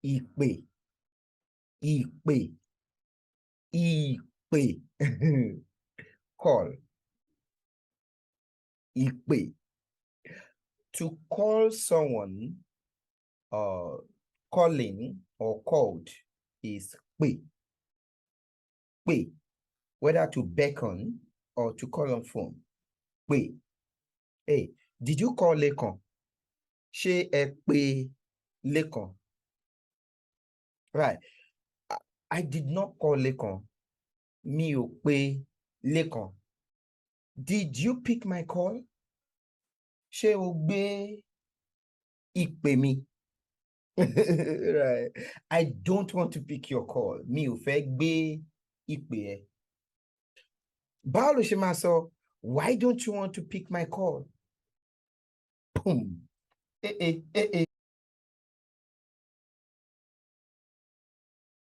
ìpè, ìpè, ìpè. Call, ìpè. To call someone, calling or called is pè. Pè. Whether to beckon or to call on phone. Pè. Hey, did you call Lekan? Ṣé ẹ pè Lekan? Right. I did not call Lekan. Mi ò pè Lekan. Did you pick my call? Ṣé o gbé ìpè mi? Right. I don't want to pick your call. Mi ò fẹ́ gbé ìpè ẹ. Báwo ló ṣe máa sọ, why don't you want to pick my call? Boom.